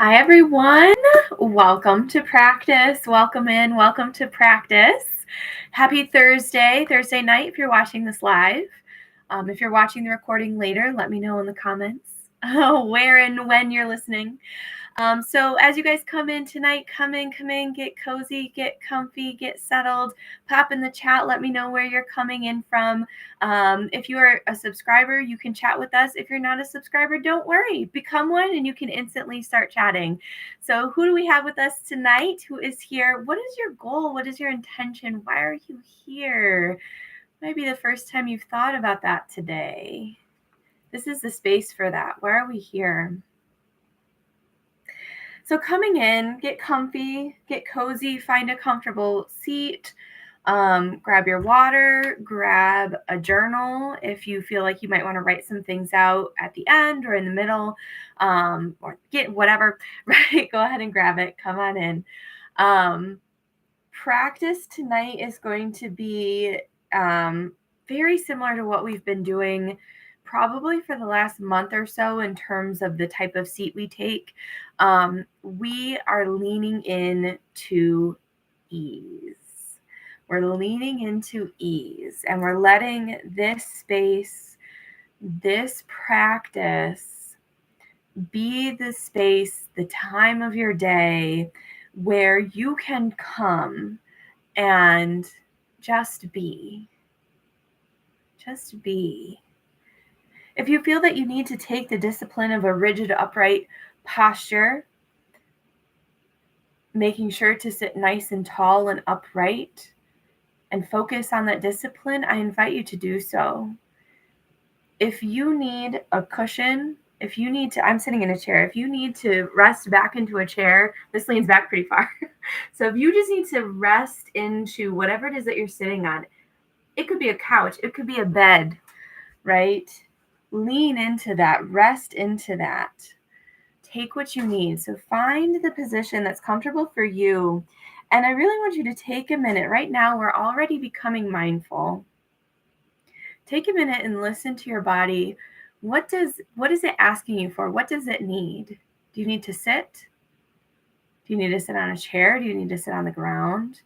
Hi, everyone. Welcome to practice. Welcome in. Welcome to practice. Happy Thursday night if you're watching this live. If you're watching the recording later, let me know in the comments where and when you're listening. So as you guys come in tonight, come in, get cozy, get comfy, get settled, pop in the chat, let me know where you're coming in from. If you are a subscriber, you can chat with us. If you're not a subscriber, don't worry, become one and you can instantly start chatting. So who do we have with us tonight? Who is here? What is your goal? What is your intention? Why are you here? Might be the first time you've thought about that today. This is the space for that. Why are we here? So coming in, get comfy, get cozy, find a comfortable seat, grab your water, grab a journal if you feel like you might want to write some things out at the end or in the middle, or get whatever, right? Go ahead and grab it. Come on in. Practice tonight is going to be very similar to what we've been doing probably for the last month or so in terms of the type of seat we take. We are leaning in to ease. We're leaning into ease and we're letting this space, this practice be the space, the time of your day where you can come and just be. Just be. If you feel that you need to take the discipline of a rigid, upright posture, making sure to sit nice and tall and upright and focus on that discipline, I invite you to do so. If you need a cushion, if you need to, I'm sitting in a chair. If you need to rest back into a chair, this leans back pretty far. So if you just need to rest into whatever it is that you're sitting on, it could be a couch, it could be a bed, right? Lean into that, rest into that. Take what you need. So find the position that's comfortable for you. And I really want you to take a minute. Right now, we're already becoming mindful. Take a minute and listen to your body. What is it asking you for? What does it need? Do you need to sit? Do you need to sit on a chair? Do you need to sit on the ground?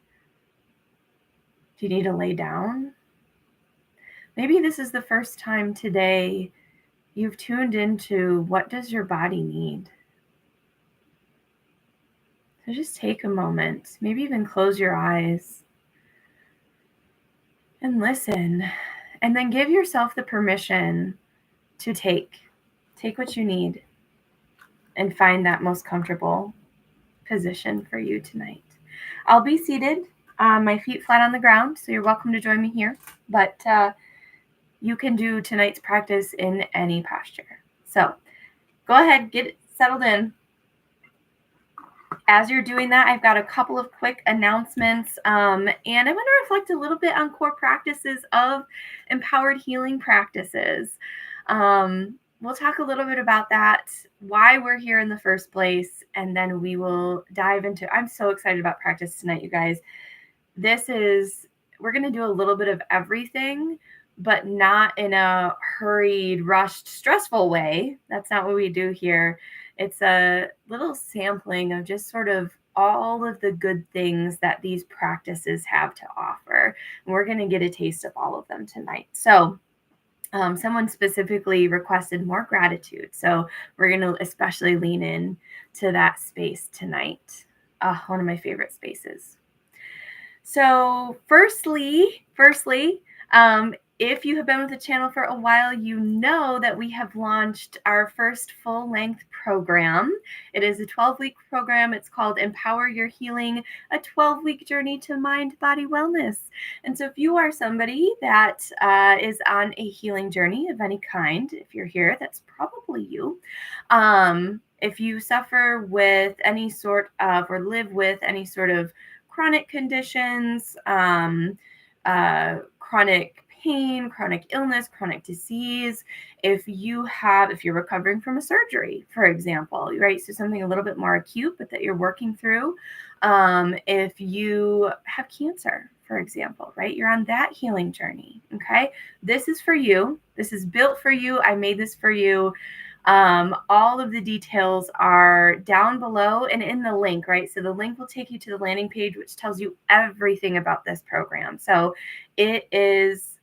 Do you need to lay down? Maybe this is the first time today you've tuned into what does your body need? So just take a moment, maybe even close your eyes and listen. And then give yourself the permission to take what you need and find that most comfortable position for you tonight. I'll be seated, my feet flat on the ground, so you're welcome to join me here. But you can do tonight's practice in any posture. So go ahead, get settled in. As you're doing that, I've got a couple of quick announcements, and I want to reflect a little bit on core practices of empowered healing practices. We'll talk a little bit about that, why we're here in the first place, and then we will dive into, I'm so excited about practice tonight, you guys. We're going to do a little bit of everything, but not in a hurried, rushed, stressful way. That's not what we do here. It's a little sampling of just sort of all of the good things that these practices have to offer. And we're going to get a taste of all of them tonight. So someone specifically requested more gratitude. So we're going to especially lean in to that space tonight. One of my favorite spaces. So firstly, if you have been with the channel for a while, you know that we have launched our first full-length program. It is a 12-week program. It's called Empower Your Healing, a 12-week journey to mind, body, wellness. And so if you are somebody that is on a healing journey of any kind, if you're here, that's probably you. If you suffer with any sort of, or live with any sort of chronic conditions, chronic pain, chronic illness, chronic disease, if you're recovering from a surgery, for example, right? So something a little bit more acute, but that you're working through. If you have cancer, for example, right? You're on that healing journey, okay? This is for you. This is built for you. I made this for you. All of the details are down below and in the link, right? So the link will take you to the landing page, which tells you everything about this program. So it is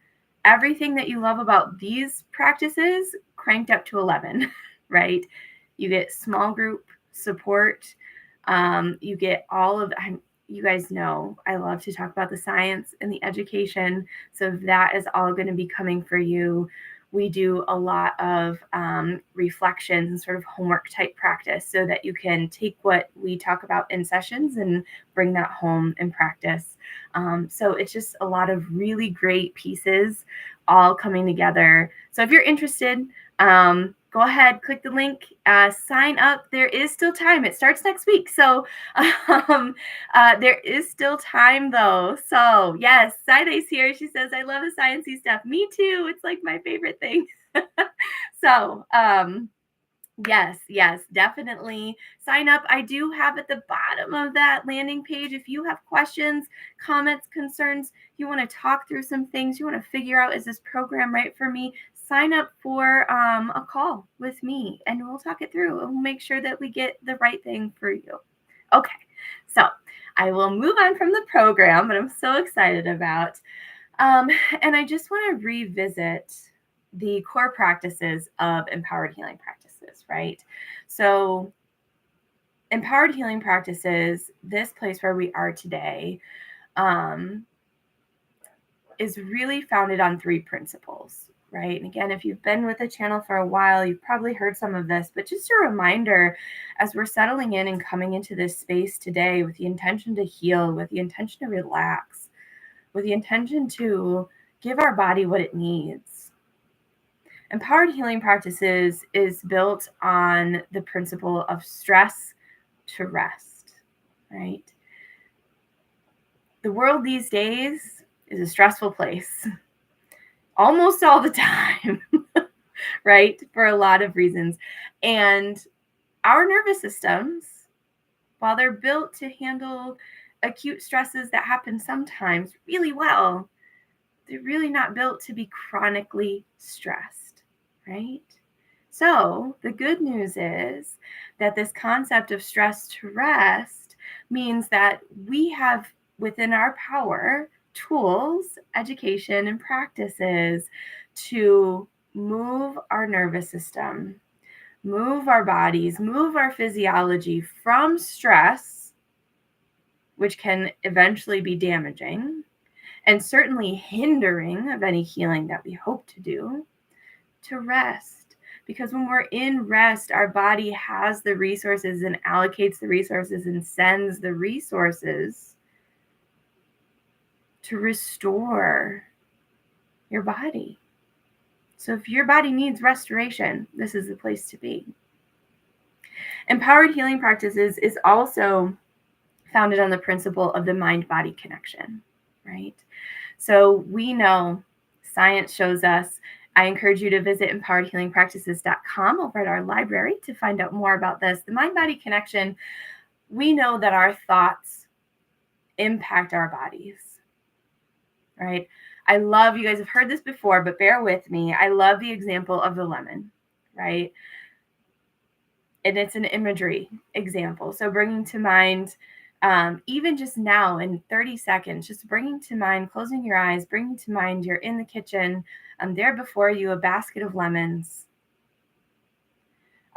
everything that you love about these practices cranked up to 11, right? You get small group support. You get all of, you guys know I love to talk about the science and the education. So that is all going to be coming for you. We do a lot of reflections and sort of homework type practice so that you can take what we talk about in sessions and bring that home and practice. So it's just a lot of really great pieces all coming together. So if you're interested, go ahead, click the link, sign up. There is still time. It starts next week. So there is still time though. So yes, Side's here. She says, I love the sciencey stuff. Me too. It's like my favorite thing. So yes, definitely sign up. I do have at the bottom of that landing page, if you have questions, comments, concerns, you want to talk through some things, you want to figure out, is this program right for me? Sign up for a call with me and we'll talk it through and we'll make sure that we get the right thing for you. Okay, so I will move on from the program, but I'm so excited about. And I just want to revisit the core practices of empowered healing practices, right? So empowered healing practices, this place where we are today, is really founded on 3 principles, right? And again, if you've been with the channel for a while, you've probably heard some of this, but just a reminder, as we're settling in and coming into this space today with the intention to heal, with the intention to relax, with the intention to give our body what it needs. Empowered healing practices is built on the principle of stress to rest, right? The world these days is a stressful place almost all the time, right? For a lot of reasons. And our nervous systems, while they're built to handle acute stresses that happen sometimes really well, they're really not built to be chronically stressed, right? So the good news is that this concept of stress to rest means that we have within our power tools, education, and practices to move our nervous system, move our bodies, move our physiology from stress, which can eventually be damaging, and certainly hindering of any healing that we hope to do, to rest. Because when we're in rest, our body has the resources and allocates the resources and sends the resources to restore your body. So if your body needs restoration, this is the place to be. Empowered healing practices is also founded on the principle of the mind-body connection, right? So we know science shows us. I encourage you to visit empoweredhealingpractices.com over at our library to find out more about this. The mind-body connection, we know that our thoughts impact our bodies, right? I love, you guys have heard this before, but bear with me. I love the example of the lemon, right? And it's an imagery example. So bringing to mind, even just now in 30 seconds, just bringing to mind, closing your eyes, bringing to mind you're in the kitchen, there before you a basket of lemons,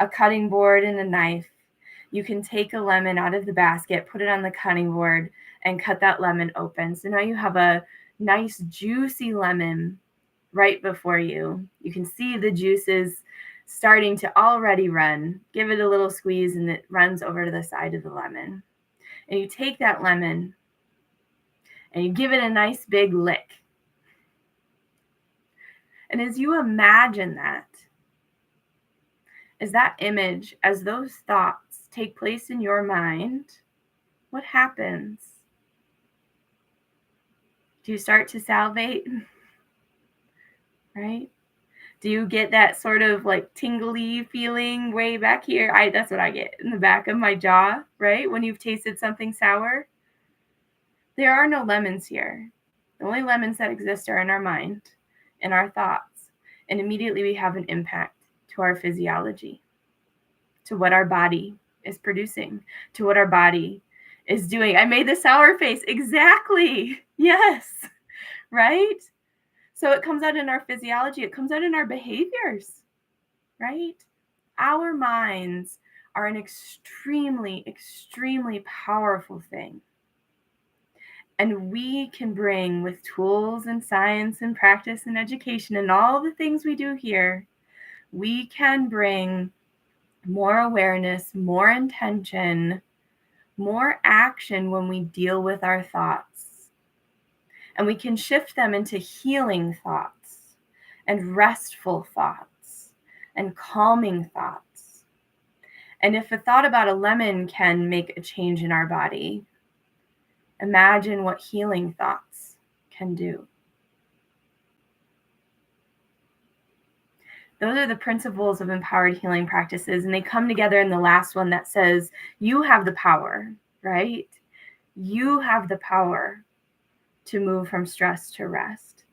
a cutting board and a knife. You can take a lemon out of the basket, put it on the cutting board, and cut that lemon open. So now you have a nice juicy lemon right before you. You can see the juices starting to already run. Give it a little squeeze and it runs over to the side of the lemon. And you take that lemon and you give it a nice big lick. And as you imagine that, as that image, as those thoughts take place in your mind, what happens? Do you start to salivate? Right? Do you get that sort of like tingly feeling way back here? That's what I get in the back of my jaw, right? When you've tasted something sour. There are no lemons here. The only lemons that exist are in our mind, in our thoughts. And immediately we have an impact to our physiology, to what our body is producing, to what our body is doing. I made the sour face. Exactly. Yes. Right? So it comes out in our physiology. It comes out in our behaviors, right? Our minds are an extremely, extremely powerful thing. And we can bring, with tools and science and practice and education and all the things we do here, we can bring more awareness, more intention, more action when we deal with our thoughts. And we can shift them into healing thoughts and restful thoughts and calming thoughts. And if a thought about a lemon can make a change in our body, imagine what healing thoughts can do. Those are the principles of empowered healing practices, and they come together in the last one that says, you have the power, right? You have the power to move from stress to rest.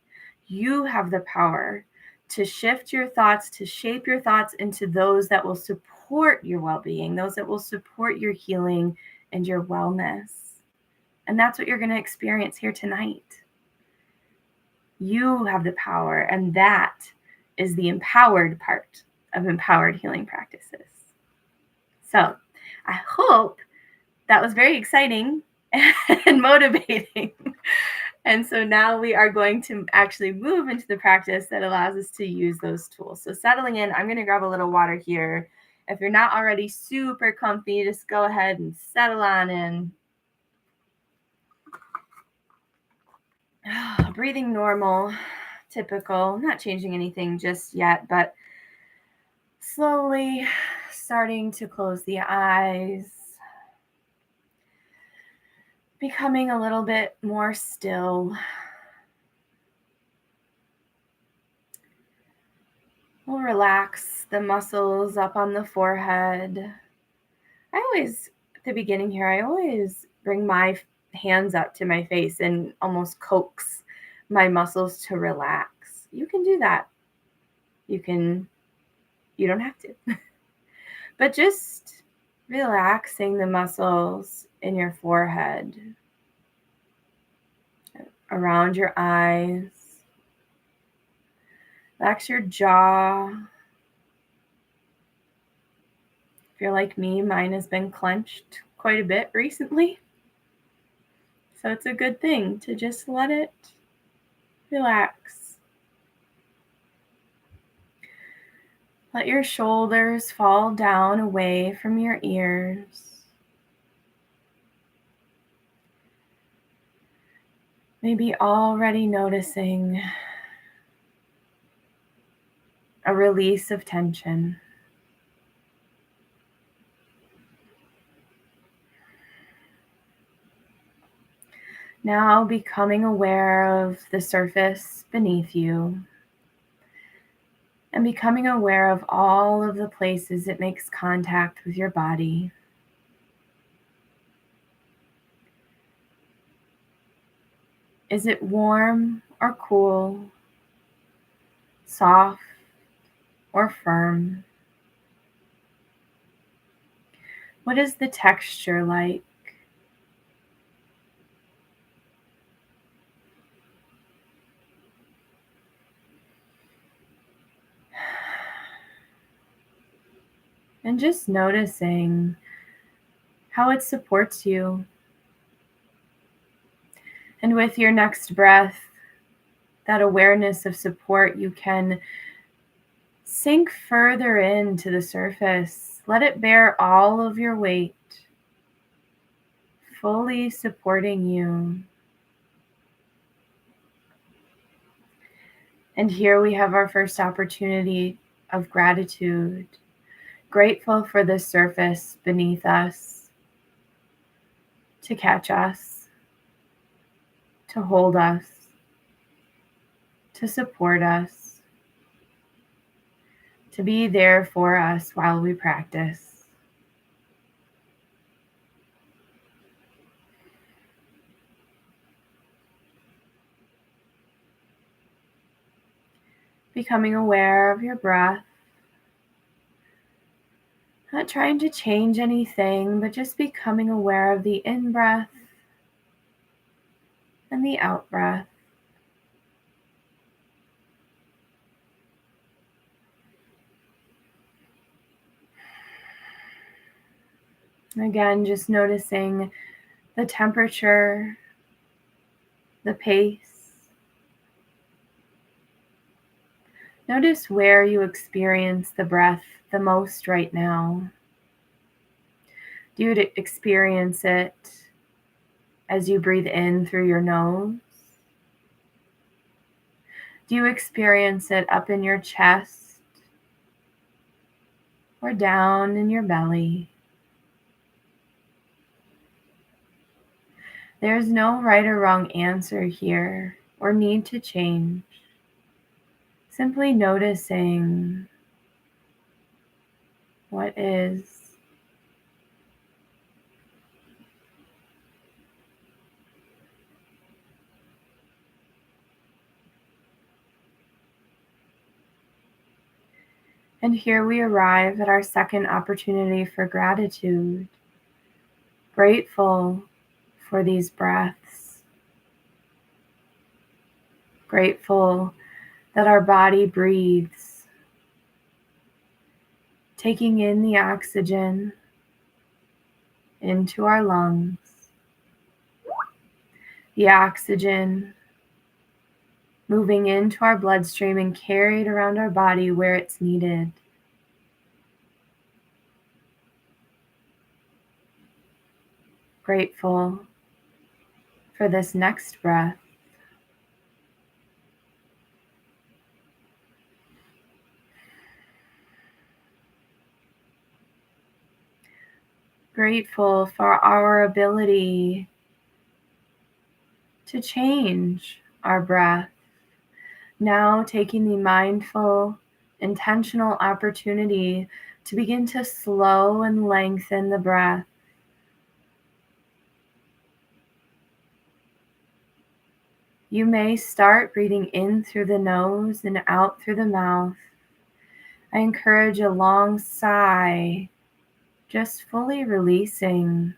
You have the power to shift your thoughts, to shape your thoughts into those that will support your well-being, those that will support your healing and your wellness. And that's what you're going to experience here tonight. You have the power, and that is the empowered part of empowered healing practices. So I hope that was very exciting and motivating. And so now we are going to actually move into the practice that allows us to use those tools. So settling in, I'm going to grab a little water here. If you're not already super comfy, just go ahead and settle on in. Breathing normal, typical, not changing anything just yet, but slowly starting to close the eyes, becoming a little bit more still. We'll relax the muscles up on the forehead. At the beginning here, I always bring my hands up to my face and almost coax my muscles to relax. You can do that. You don't have to. But just relaxing the muscles in your forehead, around your eyes. Relax your jaw. If you're like me, mine has been clenched quite a bit recently. So it's a good thing to just let it relax. Let your shoulders fall down away from your ears. Maybe already noticing a release of tension. Now becoming aware of the surface beneath you and becoming aware of all of the places it makes contact with your body. Is it warm or cool, soft or firm? What is the texture like? And just noticing how it supports you. And with your next breath, that awareness of support, you can sink further into the surface. Let it bear all of your weight, fully supporting you. And here we have our first opportunity of gratitude, grateful for the surface beneath us, to catch us, to hold us, to support us, to be there for us while we practice. Becoming aware of your breath, Not trying to change anything, but just becoming aware of the in-breath and the out-breath. Again, just noticing the temperature, the pace. Notice where you experience the breath the most right now. Do you experience it as you breathe in through your nose? Do you experience it up in your chest or down in your belly? There's no right or wrong answer here or need to change. Simply noticing what is. And here we arrive at our second opportunity for gratitude. Grateful for these breaths. Grateful that our body breathes, taking in the oxygen into our lungs. The oxygen moving into our bloodstream and carried around our body where it's needed. Grateful for this next breath. Grateful for our ability to change our breath. Now taking the mindful, intentional opportunity to begin to slow and lengthen the breath. You may start breathing in through the nose and out through the mouth. I encourage a long sigh, just fully releasing.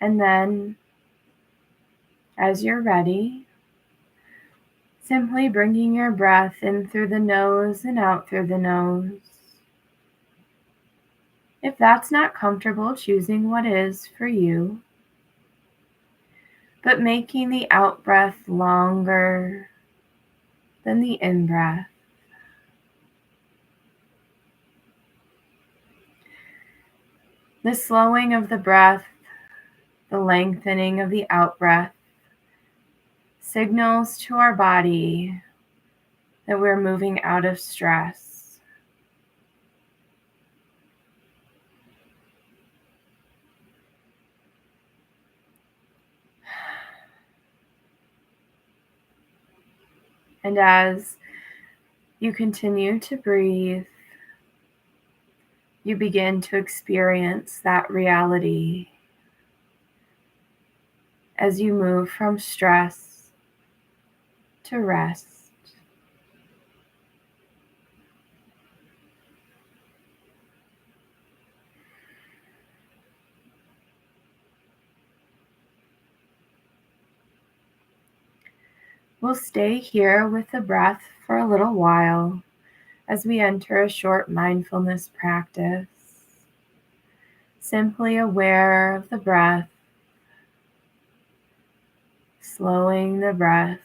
And then, as you're ready, simply bringing your breath in through the nose and out through the nose. If that's not comfortable, choosing what is for you, but making the out breath longer than the in breath. The slowing of the breath, the lengthening of the out breath, signals to our body that we're moving out of stress. And as you continue to breathe, you begin to experience that reality as you move from stress to rest. We'll stay here with the breath for a little while as we enter a short mindfulness practice. Simply aware of the breath, slowing the breath.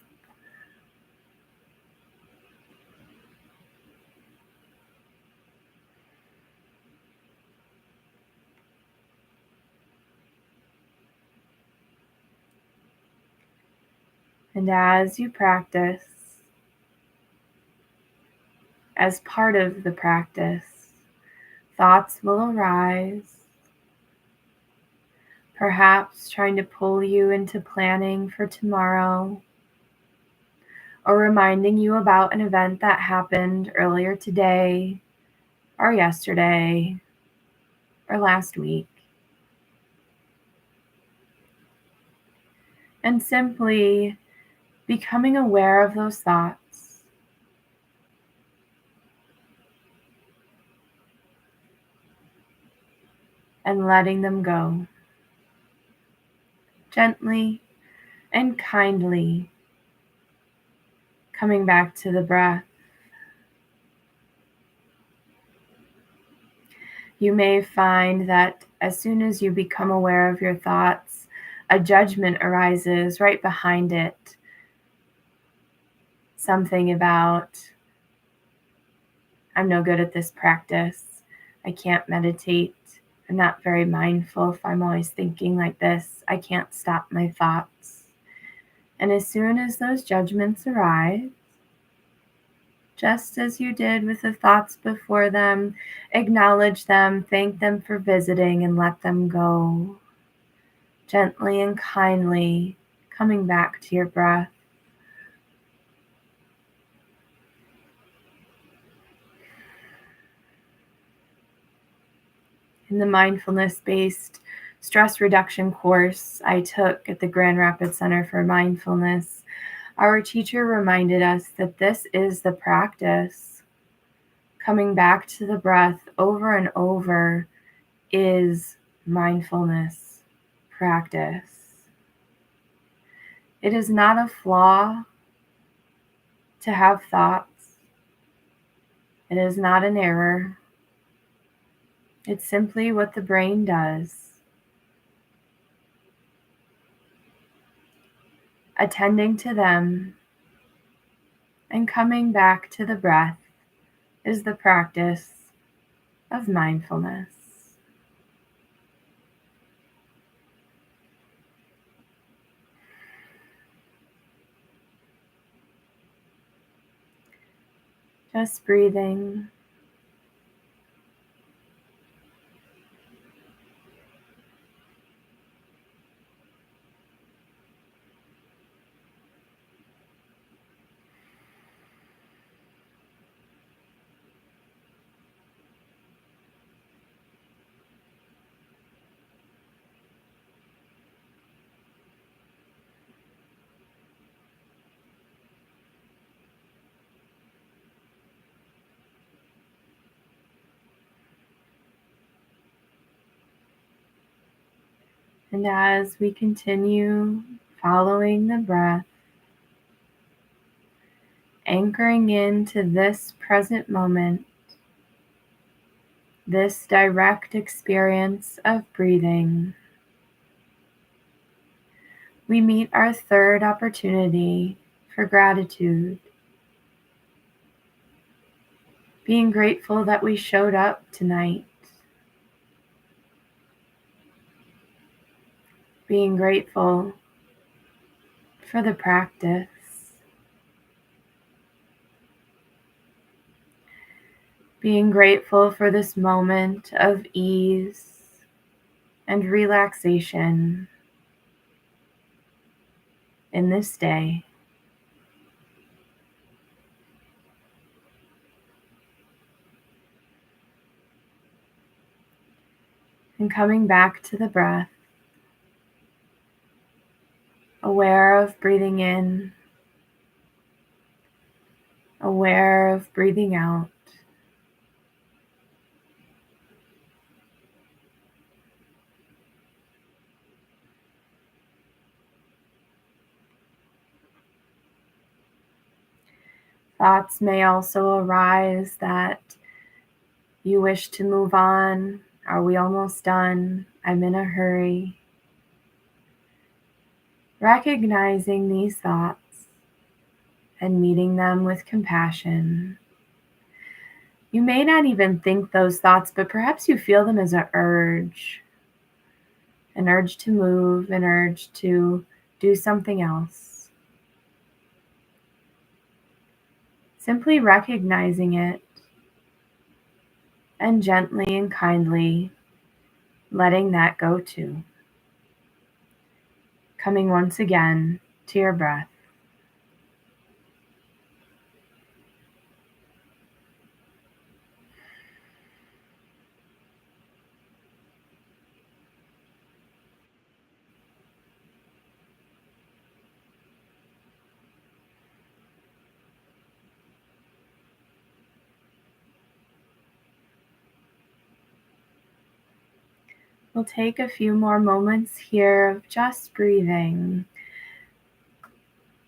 And as you practice, as part of the practice, thoughts will arise, perhaps trying to pull you into planning for tomorrow, or reminding you about an event that happened earlier today, or yesterday, or last week. and simply becoming aware of those thoughts and letting them go gently and kindly, coming back to the breath. You may find that as soon as you become aware of your thoughts, a judgment arises right behind it. Something about, I'm no good at this practice. I can't meditate. I'm not very mindful if I'm always thinking like this. I can't stop my thoughts. And as soon as those judgments arise, just as you did with the thoughts before them, acknowledge them, thank them for visiting, and let them go. Gently and kindly coming back to your breath. In the mindfulness-based stress reduction course I took at the Grand Rapids Center for Mindfulness, our teacher reminded us that this is the practice. Coming back to the breath over and over is mindfulness practice. It is not a flaw to have thoughts. It is not an error. It's simply what the brain does. Attending to them and coming back to the breath is the practice of mindfulness. Just breathing. And as we continue following the breath, anchoring into this present moment, this direct experience of breathing, we meet our third opportunity for gratitude. Being grateful that we showed up tonight. Being grateful for the practice. Being grateful for this moment of ease and relaxation in this day. And coming back to the breath, aware of breathing in, aware of breathing out. Thoughts may also arise that you wish to move on. Are we almost done? I'm in a hurry. Recognizing these thoughts and meeting them with compassion. You may not even think those thoughts, but perhaps you feel them as an urge to move, an urge to do something else. Simply recognizing it and gently and kindly letting that go too. Coming once again to your breath. We'll take a few more moments here of just breathing.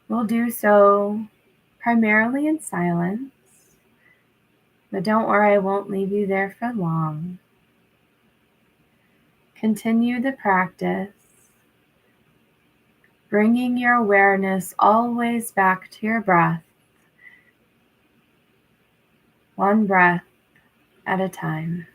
We'll do so primarily in silence, but don't worry, I won't leave you there for long. Continue the practice, bringing your awareness always back to your breath, one breath at a time.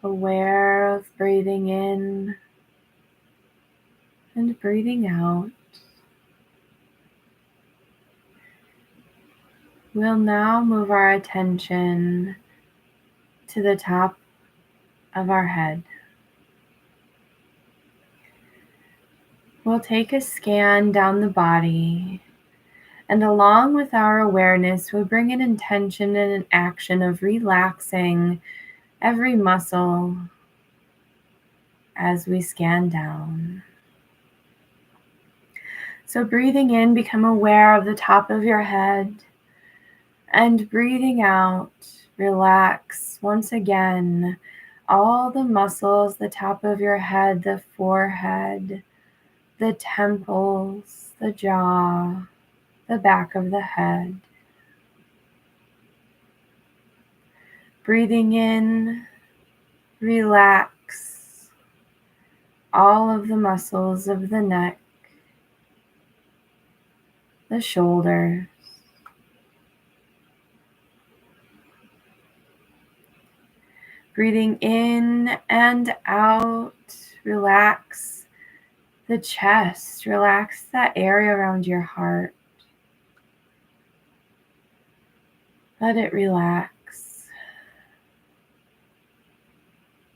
Aware of breathing in and breathing out. We'll now move our attention to the top of our head. We'll take a scan down the body, and along with our awareness, we'll bring an intention and an action of relaxing every muscle as we scan down. So breathing in, become aware of the top of your head, and breathing out, relax once again all the muscles, the top of your head, the forehead, the temples, the jaw, the back of the head. Breathing in, relax all of the muscles of the neck, the shoulders. Breathing in and out, relax the chest, relax that area around your heart. Let it relax.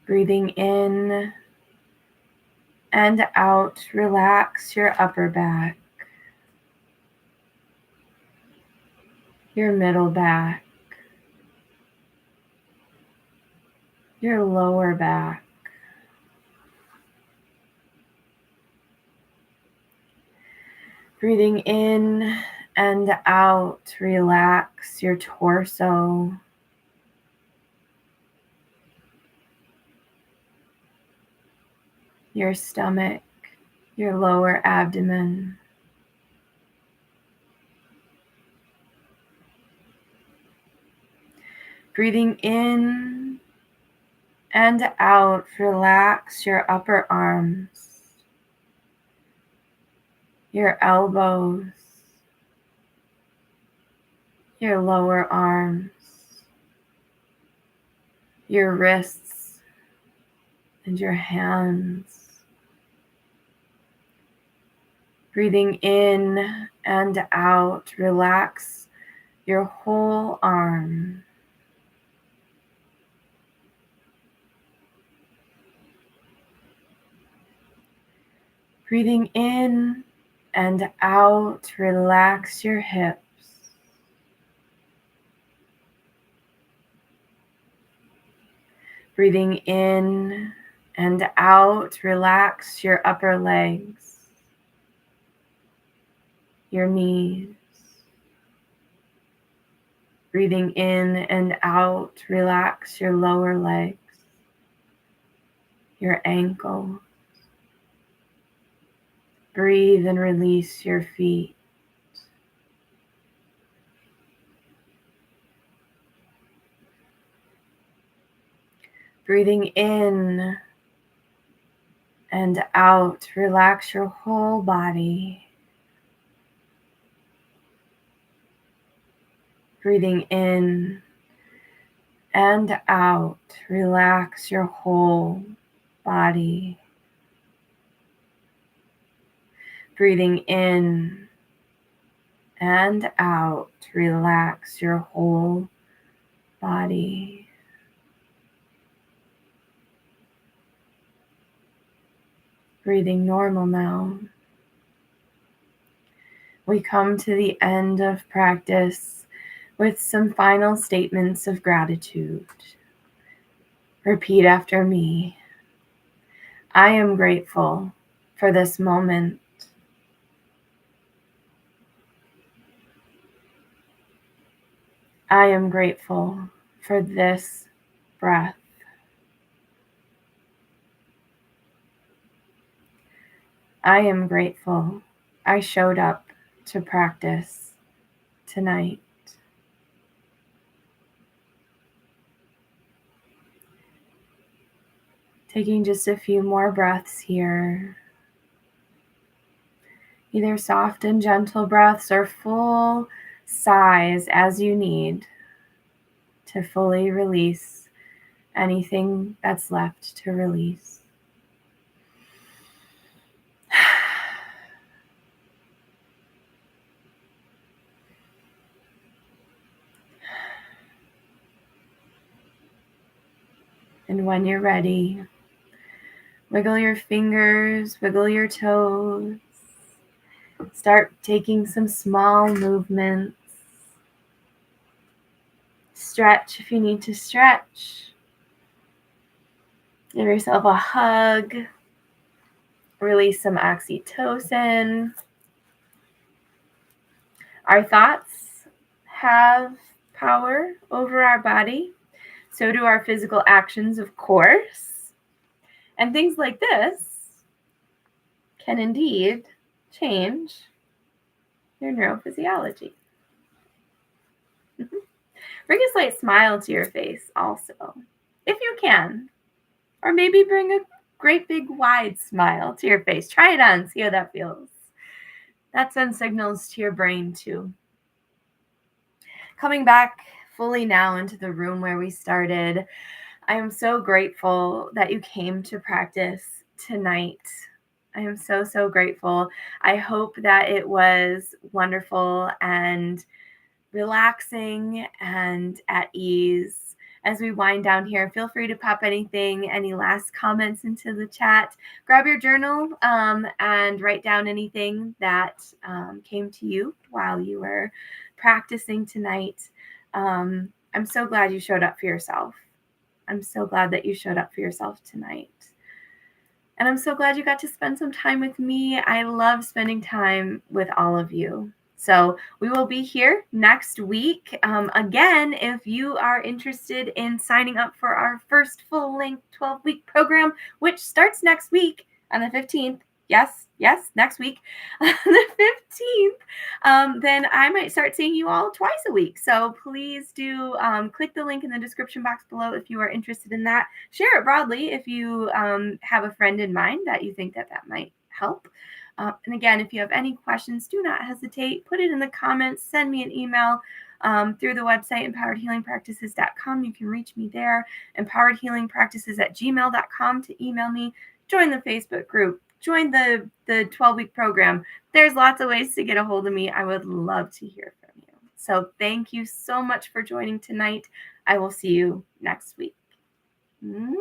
Breathing in and out, relax your upper back, your middle back, your lower back. Breathing in and out, relax your torso, your stomach, your lower abdomen. Breathing in and out, relax your upper arms, your elbows, your lower arms, your wrists, and your hands. Breathing in and out, relax your whole arm. Breathing in and out, relax your hips. Breathing in and out, relax your upper legs, your knees. Breathing in and out, relax your lower legs, your ankles. Breathe and release your feet. Breathing in and out, relax your whole body. Breathing in and out, relax your whole body. Breathing in and out, relax your whole body. Breathing normal now. We come to the end of practice with some final statements of gratitude. Repeat after me. I am grateful for this moment. I am grateful for this breath. I am grateful I showed up to practice tonight. Taking just a few more breaths here. Either soft and gentle breaths or full sighs as you need to fully release anything that's left to release. And when you're ready, wiggle your fingers, wiggle your toes. Start taking some small movements. Stretch if you need to stretch. Give yourself a hug. Release some oxytocin. Our thoughts have power over our body. So do our physical actions, of course. And things like this can indeed change your neurophysiology. Bring a slight smile to your face also, if you can. Or maybe bring a great big wide smile to your face. Try it on, see how that feels. That sends signals to your brain too. Coming back fully now into the room where we started, I am so grateful that you came to practice tonight. I am so, so grateful. I hope that it was wonderful and relaxing and at ease. As we wind down here, feel free to pop any last comments into the chat. Grab your journal and write down anything that came to you while you were practicing tonight. I'm so glad you showed up for yourself. I'm so glad that you showed up for yourself tonight. And I'm so glad you got to spend some time with me. I love spending time with all of you. So we will be here next week. Again, if you are interested in signing up for our first full-length 12-week program, which starts next week on the 15th, yes, next week, on the 15th, then I might start seeing you all twice a week. So please do click the link in the description box below if you are interested in that. Share it broadly if you have a friend in mind that you think that might help. And again, if you have any questions, do not hesitate. Put it in the comments. Send me an email through the website, empoweredhealingpractices.com. You can reach me there. empoweredhealingpractices@gmail.com to email me. Join the Facebook group. Join the 12-week program. There's lots of ways to get a hold of me. I would love to hear from you. So thank you so much for joining tonight. I will see you next week. Mwah!